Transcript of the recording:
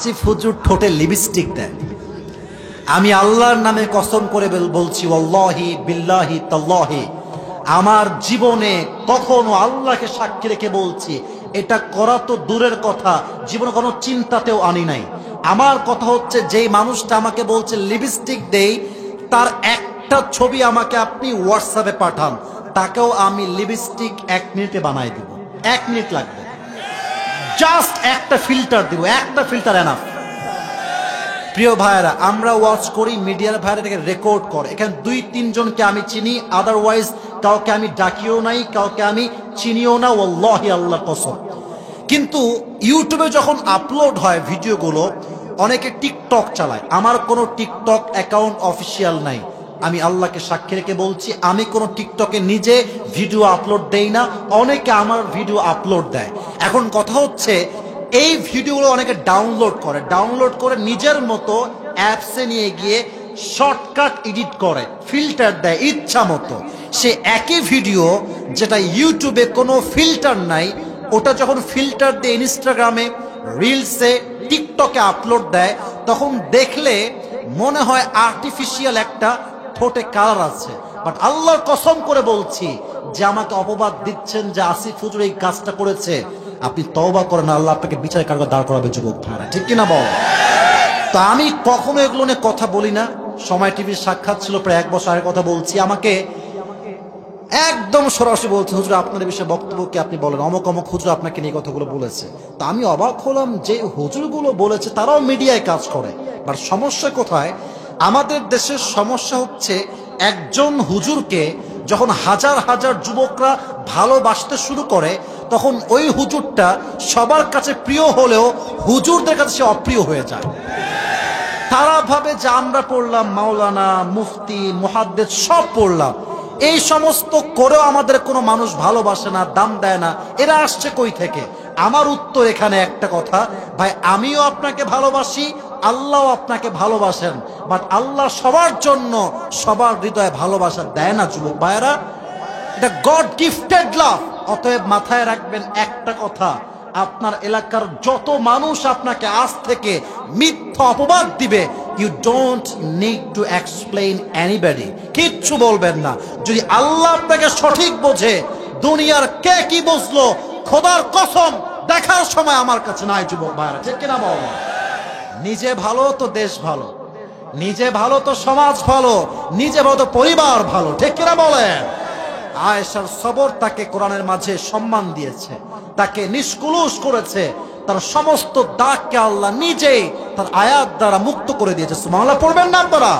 আসিফ হুজুর ঠোঁটে লিপস্টিক দেয়। আমি আল্লাহর নামে কসম করে বলছি, ওয়াল্লাহি বিল্লাহি তাল্লাহি, আমার জীবনে কখনো আল্লাহকে সাক্ষী রেখে বলছি, এটা করা তো দূরের কথা, জীবনে কোনো চিন্তাতেও আনি নাই। আমার কথা হচ্ছে, যেই মানুষটা আমাকে বলছে লিপস্টিক দেই, তার একটা ছবি আমাকে আপনি হোয়াটসঅ্যাপে পাঠান, তাকেও আমি লিপস্টিক 1 মিনিটে বানাই দিব। 1 মিনিট লাগবে, জাস্ট একটা ফিল্টার দিব, একটা ফিল্টার এনাফ। প্রিয় ভাইয়েরা, আমরা ওয়াচ করি, মিডিয়ার ভাইয়েরা এটাকে রেকর্ড করে। এখানে 2-3 জনকে আমি চিনি, আদারওয়াইজ কাউকে আমি ডাকিও নাই, কাউকে আমি চিনিও না, ওয়াল্লাহি আল্লাহ কসম। কিন্তু ইউটিউবে যখন আপলোড হয় ভিডিওগুলো, অনেকে টিকটক চালায়। আমার কোনো টিকটক অ্যাকাউন্ট অফিসিয়াল নাই, আমি আল্লাহকে সাক্ষী রেখে বলছি, আমি কোনো টিকটকে নিজে ভিডিও আপলোড দেই না, অনেকে আমার ভিডিও আপলোড দেয়। এখন কথা হচ্ছে, এই ভিডিওগুলো অনেকে ডাউনলোড করে নিজের মতো অ্যাপসে নিয়ে গিয়ে শর্টকাট এডিট করে, ফিল্টার দেয় ইচ্ছা মতো। সে একই ভিডিও যেটা ইউটিউবে কোনো ফিল্টার নাই, ওটা যখন ফিল্টার দিয়ে ইনস্টাগ্রামে, রিলসে, টিকটকে আপলোড দেয়, তখন দেখলে মনে হয় আর্টিফিশিয়াল একটা ঠোঁটে কালার আছে। বাট আল্লাহর কসম করে বলছি, যে আমাকে অপবাদ দিচ্ছেন যে আসিফ হুজুর এই কাজটা করেছে, আপনি তওবা করেন, আল্লাহ আপনাকে বিচারের কাঠগড়ায় দাঁড় করাবে যুবক ভাইরা, ঠিক কিনা বল? তো আমি কখনো এগুলো নিয়ে কথা বলি না। সময় টিভির সাক্ষাৎ ছিল প্রায় 1 বছর আগের কথা বলছি, আমাকে একদম সরাসরি বলছে, হুজুর আপনার বিষয়ে বক্তব্য কি আপনি বলেন, অমুক অমুক হুজুর আপনাকে নিয়ে কথাগুলো বলেছে। তো আমি অবাক হলাম, যে হুজুরগুলো বলেছে তারাও মিডিয়ায় কাজ করে। বাট সমস্যা কোথায়? আমাদের দেশের সমস্যা হচ্ছে, একজন হুজুরকে যখন হাজার হাজার যুবকরা ভালোবাসতে শুরু করে, তখন ওই হুজুরটা সবার কাছে প্রিয় হলেও হুজুরদের কাছে সে অপ্রিয় হয়ে যায়। তারা ভাবে যে আমরা পড়লাম মাওলানা, মুফতি, মুহাদ্দিস সব পড়লাম, এই সমস্ত করেও আমাদের কোনো মানুষ ভালোবাসে না, দাম দেয় না, এরা আসছে কই থেকে? আমার উত্তর এখানে একটা কথা, ভাই আমিও আপনাকে ভালোবাসি, আল্লাহও আপনাকে ভালোবাসেন, বাট আল্লাহ সবার জন্য সবার হৃদয়ে ভালোবাসা দেয় না যুবক ভাইয়েরা, এটা গড গিফটেড লাভ। অতএব মাথায় রাখবেন একটা কথা, আপনার এলাকার যত মানুষ আপনাকে আজ থেকে মিথ্যা অপবাদ দিবে, you don't need to explain anybody, কিচ্ছু বলবেন না। যদি আল্লাহ আপনাকে সঠিক বোঝে, দুনিয়ার কে কি বুঝলো, খোদার কসম দেখার সময় আমার কাছে নাই যুবক ভাইরা, ঠিক কিনা বল? নিজে ভালো তো দেশ ভালো, নিজে ভালো তো সমাজ ভালো, নিজে ভালো তো পরিবার ভালো, ঠিক কিনা বলেন? আয়েশার সবর তাকে কোরআনের মাঝে সম্মান দিয়েছে, তাকে নিষ্কুলুষ করেছে, তার সমস্ত দাগকে আল্লাহ নিজেই তার আয়াত দ্বারা মুক্ত করে দিয়েছে। সুবহানাল্লাহ পড়বেন না আপনারা?